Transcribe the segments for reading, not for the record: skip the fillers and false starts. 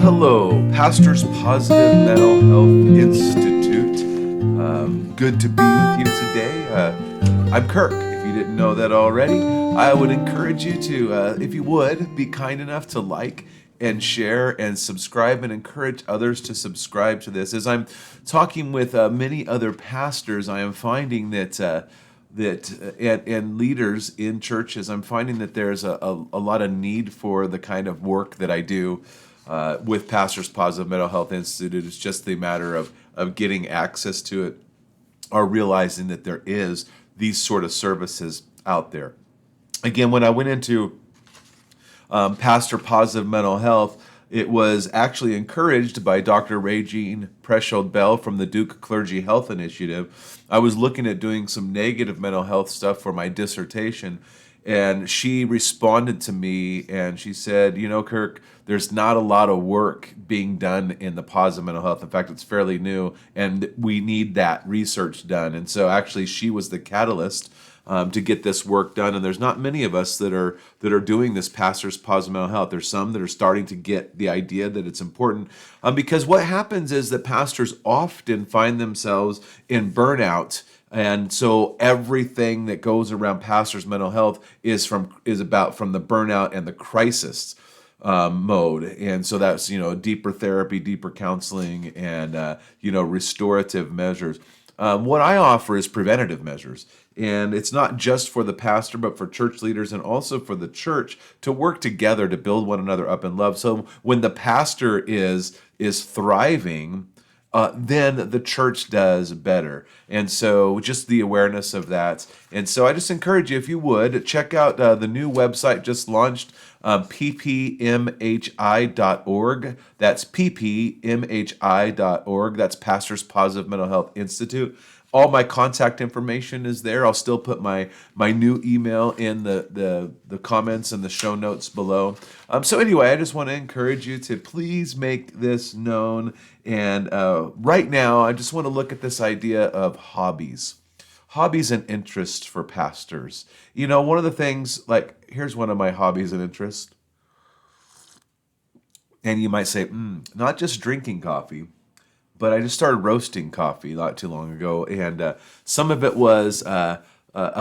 Hello, Pastors Positive Mental Health Institute. Good to be with you today. I'm Kirk. If you didn't know that already, I would encourage you to, if you would, be kind enough to like and share and subscribe and encourage others to subscribe to this. As I'm talking with many other pastors, I am finding that and leaders in churches, I'm finding that there's a lot of need for the kind of work that I do with Pastors Positive Mental Health Institute. It's just the matter of getting access to it or realizing that there is these sort of services out there. Again, when I went into Pastor Positive Mental Health, it was actually encouraged by Dr. Regine Preshold Bell from the Duke Clergy Health Initiative. I was looking at doing some negative mental health stuff for my dissertation, and she responded to me and she said, you know, Kirk, there's not a lot of work being done in the positive mental health. In fact, it's fairly new, and we need that research done. And so actually she was the catalyst to get this work done. And there's not many of us that are doing this Pastors Positive Mental Health. There's some that are starting to get the idea that it's important, because what happens is that pastors often find themselves in burnout. And so everything that goes around pastors' mental health is about from the burnout and the crisis mode. And so that's, deeper therapy, deeper counseling, and, restorative measures. What I offer is preventative measures. And it's not just for the pastor, but for church leaders and also for the church to work together to build one another up in love. So when the pastor is thriving, then the church does better. And so just the awareness of that. And so I just encourage you, if you would, check out the new website just launched, ppmhi.org. That's ppmhi.org. That's Pastors Positive Mental Health Institute. All my contact information is there. I'll still put my new email in the comments and the show notes below. So anyway, I just want to encourage you to please make this known. And right now, I just want to look at this idea of hobbies. Hobbies and interests for pastors. One of the things, here's one of my hobbies and interests. And you might say, not just drinking coffee, but I just started roasting coffee not too long ago, and some of it was a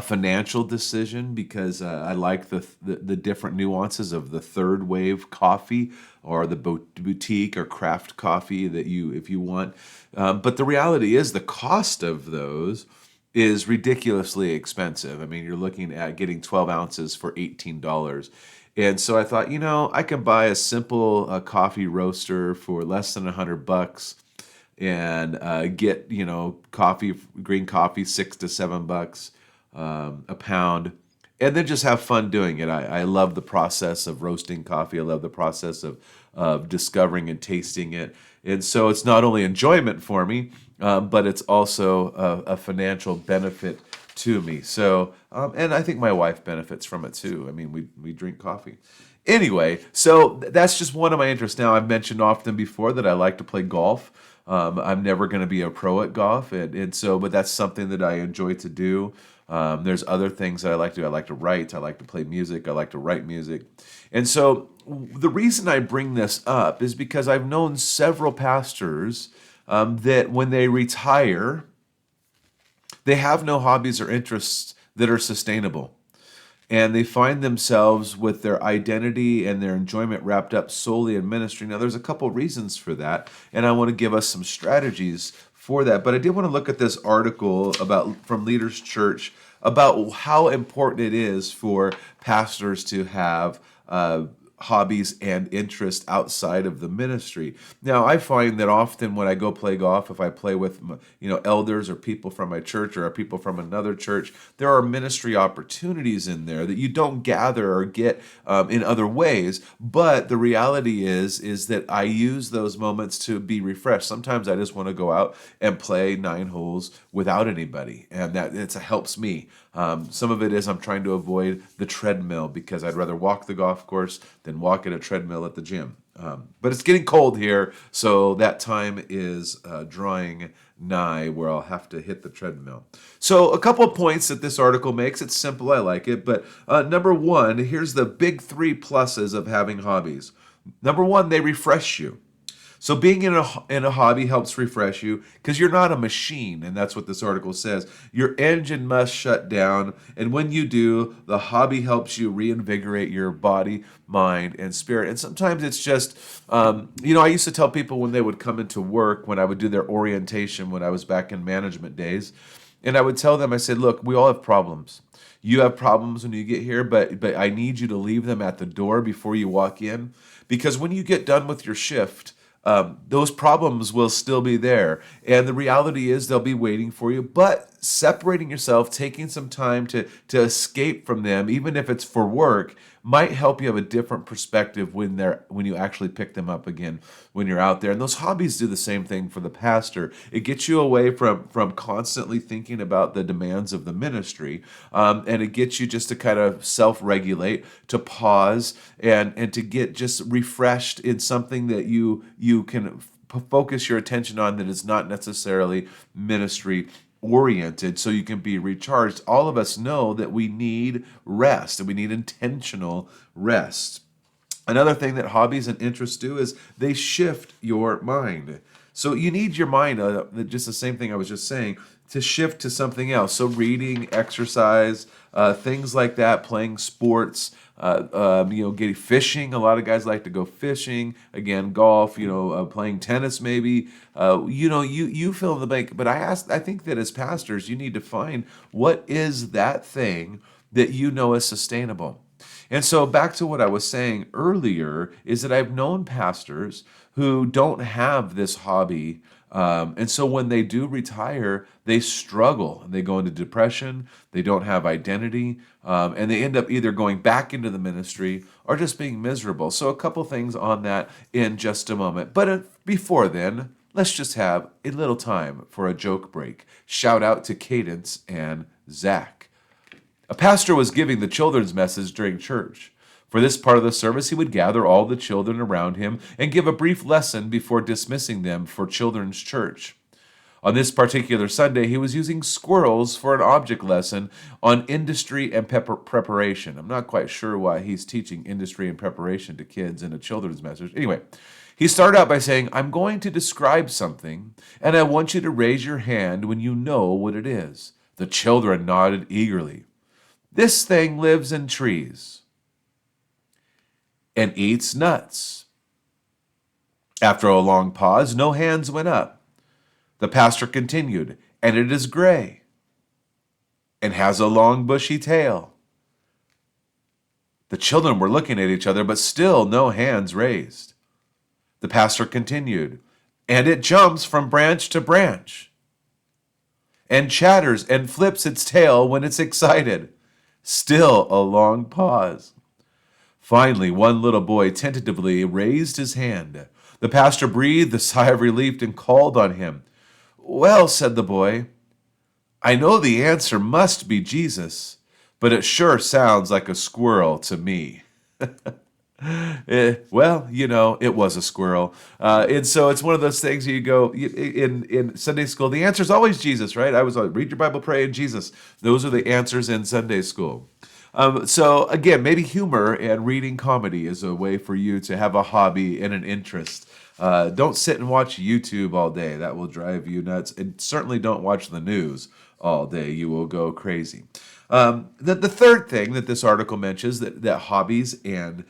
financial decision because I like the different nuances of the third wave coffee or the boutique or craft coffee that if you want. But the reality is the cost of those is ridiculously expensive. I mean, you're looking at getting 12 ounces for $18. And so I thought, I can buy a simple coffee roaster for less than $100 and get, green coffee, $6 to $7 a pound, and then just have fun doing it. I love the process of roasting coffee. I love the process of discovering and tasting it. And so it's not only enjoyment for me, but it's also a financial benefit to me. So, and I think my wife benefits from it too. I mean, we drink coffee. Anyway, so that's just one of my interests. Now, I've mentioned often before that I like to play golf. I'm never going to be a pro at golf, but that's something that I enjoy to do. There's other things that I like to do. I like to write. I like to play music. I like to write music. And so the reason I bring this up is because I've known several pastors that when they retire, they have no hobbies or interests that are sustainable. And they find themselves with their identity and their enjoyment wrapped up solely in ministry. Now, there's a couple reasons for that, and I want to give us some strategies for that. But I did want to look at this article from Leaders Church about how important it is for pastors to have hobbies and interests outside of the ministry. Now, I find that often when I go play golf, if I play with elders or people from my church or people from another church, there are ministry opportunities in there that you don't gather or get in other ways. But the reality is that I use those moments to be refreshed. Sometimes I just want to go out and play 9 holes without anybody, and that it helps me. Some of it is I'm trying to avoid the treadmill because I'd rather walk the golf course than walk at a treadmill at the gym. But it's getting cold here, so that time is drawing nigh where I'll have to hit the treadmill. So a couple of points that this article makes. It's simple, I like it. But number one, here's the big 3 pluses of having hobbies. Number one, they refresh you. So being in a hobby helps refresh you because you're not a machine, and that's what this article says. Your engine must shut down, and when you do, the hobby helps you reinvigorate your body, mind, and spirit. And sometimes it's just, I used to tell people when they would come into work, when I would do their orientation when I was back in management days, and I would tell them, I said, look, we all have problems. You have problems when you get here, but I need you to leave them at the door before you walk in, because when you get done with your shift, those problems will still be there. And the reality is they'll be waiting for you. But separating yourself, taking some time to escape from them, even if it's for work, might help you have a different perspective when you actually pick them up again when you're out there. And those hobbies do the same thing for the pastor. It gets you away from constantly thinking about the demands of the ministry, and it gets you just to kind of self-regulate, to pause, and to get just refreshed in something that you can focus your attention on that is not necessarily ministry oriented, so you can be recharged. All of us know that we need rest, and we need intentional rest. Another thing that hobbies and interests do is they shift your mind. So you need your mind, just the same thing I was just saying, to shift to something else. So reading, exercise, things like that, playing sports, getting fishing. A lot of guys like to go fishing. Again, golf. Playing tennis maybe. You fill in the blank. But I think that as pastors, you need to find what is that thing that you know is sustainable. And so back to what I was saying earlier is that I've known pastors who don't have this hobby. And so when they do retire, they struggle. They go into depression. They don't have identity. And they end up either going back into the ministry or just being miserable. So a couple things on that in just a moment. But before then, let's just have a little time for a joke break. Shout out to Cadence and Zach. A pastor was giving the children's message during church. For this part of the service, he would gather all the children around him and give a brief lesson before dismissing them for children's church. On this particular Sunday, he was using squirrels for an object lesson on industry and preparation. I'm not quite sure why he's teaching industry and preparation to kids in a children's message. Anyway, he started out by saying, I'm going to describe something, and I want you to raise your hand when you know what it is. The children nodded eagerly. This thing lives in trees and eats nuts. After a long pause, no hands went up. The pastor continued, and it is gray and has a long bushy tail. The children were looking at each other, but still no hands raised. The pastor continued, and it jumps from branch to branch and chatters and flips its tail when it's excited. Still a long pause. Finally, one little boy tentatively raised his hand. The pastor breathed a sigh of relief and called on him. Well, said the boy, I know the answer must be Jesus, but it sure sounds like a squirrel to me. It was a squirrel. And so it's one of those things you go, in Sunday school, the answer is always Jesus, right? I was like, read your Bible, pray, and Jesus. Those are the answers in Sunday school. So again, maybe humor and reading comedy is a way for you to have a hobby and an interest. Don't sit and watch YouTube all day. That will drive you nuts. And certainly don't watch the news all day. You will go crazy. The third thing that this article mentions, that hobbies and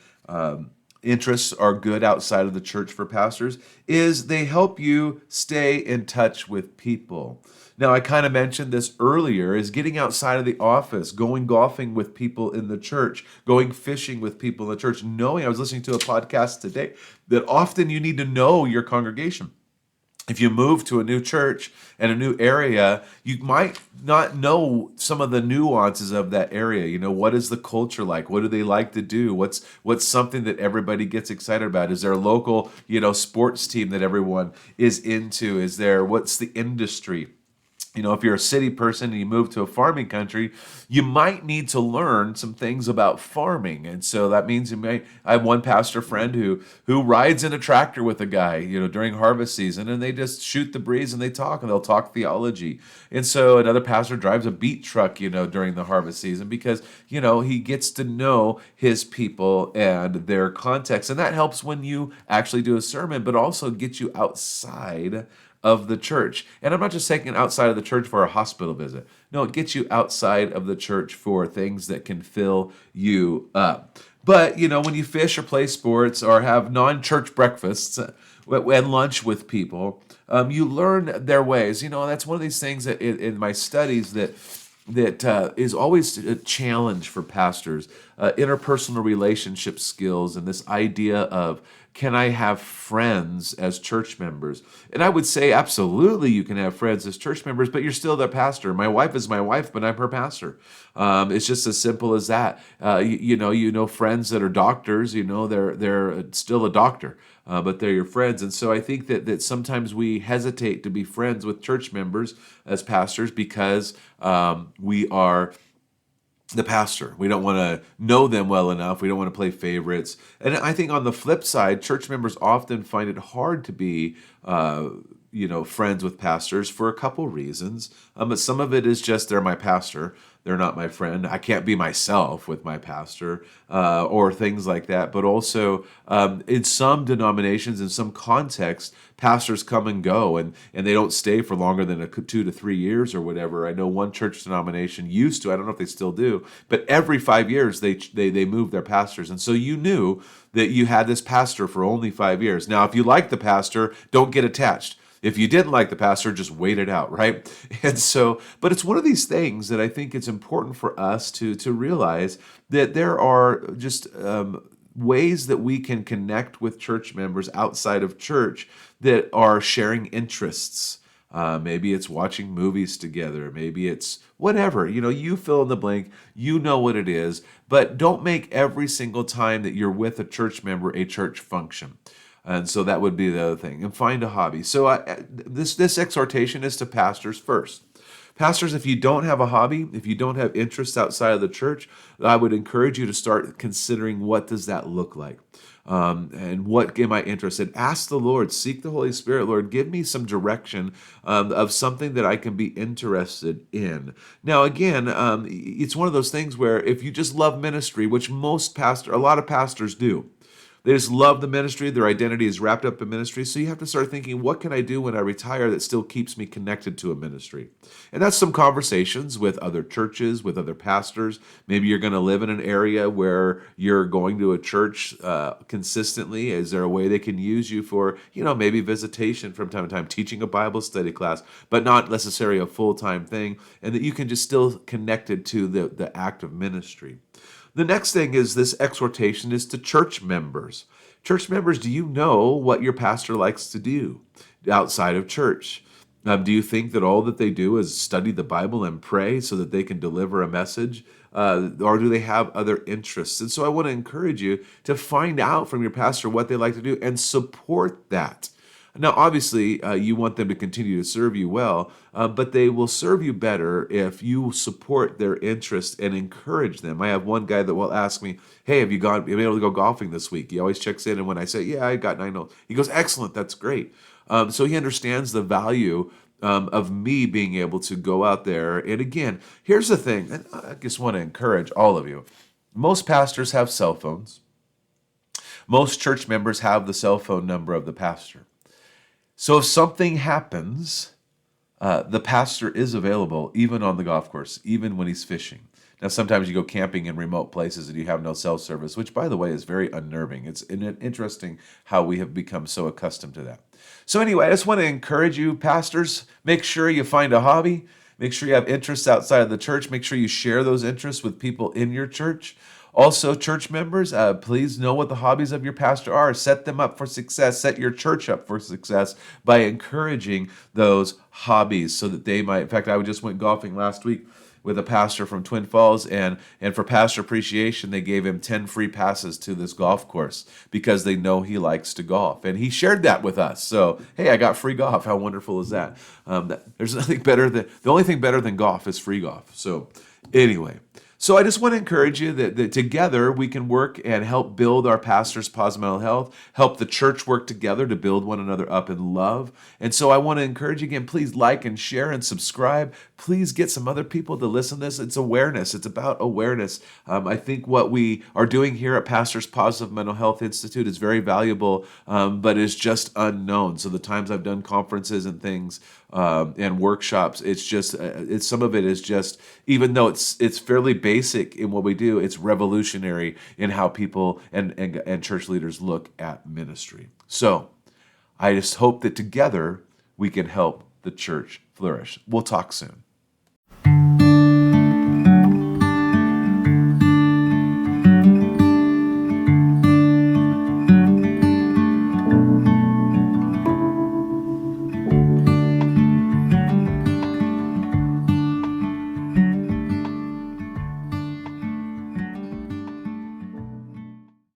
interests are good outside of the church for pastors, is they help you stay in touch with people. Now, I kind of mentioned this earlier, is getting outside of the office, going golfing with people in the church, going fishing with people in the church, I was listening to a podcast today, that often you need to know your congregation. If you move to a new church and a new area, you might not know some of the nuances of that area. What is the culture like? What do they like to do? What's something that everybody gets excited about? Is there a local, sports team that everyone is into? What's the industry? If you're a city person and you move to a farming country, you might need to learn some things about farming. And so that means I have one pastor friend who rides in a tractor with a guy, during harvest season, and they just shoot the breeze and they talk and they'll talk theology. And so another pastor drives a beat truck, during the harvest season because, he gets to know his people and their context. And that helps when you actually do a sermon, but also gets you outside of the church. And I'm not just saying outside of the church for a hospital visit. No, it gets you outside of the church for things that can fill you up. But, when you fish or play sports or have non-church breakfasts and lunch with people, you learn their ways. That's one of these things that in my studies that is always a challenge for pastors, interpersonal relationship skills, and this idea of, can I have friends as church members? And I would say absolutely you can have friends as church members, but you're still their pastor. My wife is my wife, but I'm her pastor. It's just as simple as that. Friends that are doctors, they're still a doctor. But they're your friends. And so I think that sometimes we hesitate to be friends with church members as pastors because we are the pastor. We don't want to know them well enough. We don't want to play favorites. And I think on the flip side, church members often find it hard to be friends with pastors for a couple reasons. But some of it is just they're my pastor. They're not my friend. I can't be myself with my pastor or things like that. But also in some denominations, in some contexts, pastors come and go and they don't stay for longer than 2 to 3 years or whatever. I know one church denomination used to, I don't know if they still do, but every 5 years they move their pastors. And so you knew that you had this pastor for only 5 years. Now, if you like the pastor, don't get attached. If you didn't like the pastor, just wait it out, right? And so, but it's one of these things that I think it's important for us to realize that there are just ways that we can connect with church members outside of church that are sharing interests. Maybe it's watching movies together. Maybe it's whatever. You fill in the blank. You know what it is. But don't make every single time that you're with a church member a church function. And so that would be the other thing. And find a hobby. So this exhortation is to pastors first. Pastors, if you don't have a hobby, if you don't have interests outside of the church, I would encourage you to start considering what does that look like. And what am I interested? Ask the Lord, seek the Holy Spirit. Lord, give me some direction of something that I can be interested in. Now, again, it's one of those things where if you just love ministry, which a lot of pastors do, they just love the ministry. Their identity is wrapped up in ministry. So you have to start thinking, what can I do when I retire that still keeps me connected to a ministry? And that's some conversations with other churches, with other pastors. Maybe you're going to live in an area where you're going to a church consistently. Is there a way they can use you for, maybe visitation from time to time, teaching a Bible study class, but not necessarily a full-time thing, and that you can just still connected to the act of ministry. The next thing is this exhortation is to church members. Church members, do you know what your pastor likes to do outside of church? Do you think that all that they do is study the Bible and pray so that they can deliver a message? Or do they have other interests? And so I want to encourage you to find out from your pastor what they like to do and support that. Now, obviously, you want them to continue to serve you well, but they will serve you better if you support their interest and encourage them. I have one guy that will ask me, "Hey, have you been able to go golfing this week?" He always checks in, and when I say, "Yeah, I got 9 holes," he goes, "Excellent, that's great." So he understands the value of me being able to go out there. And again, here's the thing, and I just want to encourage all of you. Most pastors have cell phones. Most church members have the cell phone number of the pastor. So if something happens, the pastor is available even on the golf course, even when he's fishing. Now, sometimes you go camping in remote places and you have no cell service, which, by the way, is very unnerving. It's interesting how we have become so accustomed to that. So anyway, I just want to encourage you, pastors, make sure you find a hobby. Make sure you have interests outside of the church. Make sure you share those interests with people in your church. Also, church members, please know what the hobbies of your pastor are. Set them up for success. Set your church up for success by encouraging those hobbies so that they might. In fact, I just went golfing last week, with a pastor from Twin Falls, and for pastor appreciation, they gave him 10 free passes to this golf course because they know he likes to golf, and he shared that with us. So hey, I got free golf. How wonderful is that? There's nothing better than the only thing better than golf is free golf. So anyway. So I just want to encourage you that together we can work and help build our pastors' positive mental health, help the church work together to build one another up in love. And so I want to encourage you again, please like and share and subscribe. Please get some other people to listen to this. It's awareness. It's about awareness. I think what we are doing here at Pastors Positive Mental Health Institute is very valuable, but is just unknown. So the times I've done conferences and things and workshops, it's just some of it is just, even though it's fairly basic in what we do, it's revolutionary in how people and church leaders look at ministry. So I just hope that together we can help the church flourish. We'll talk soon.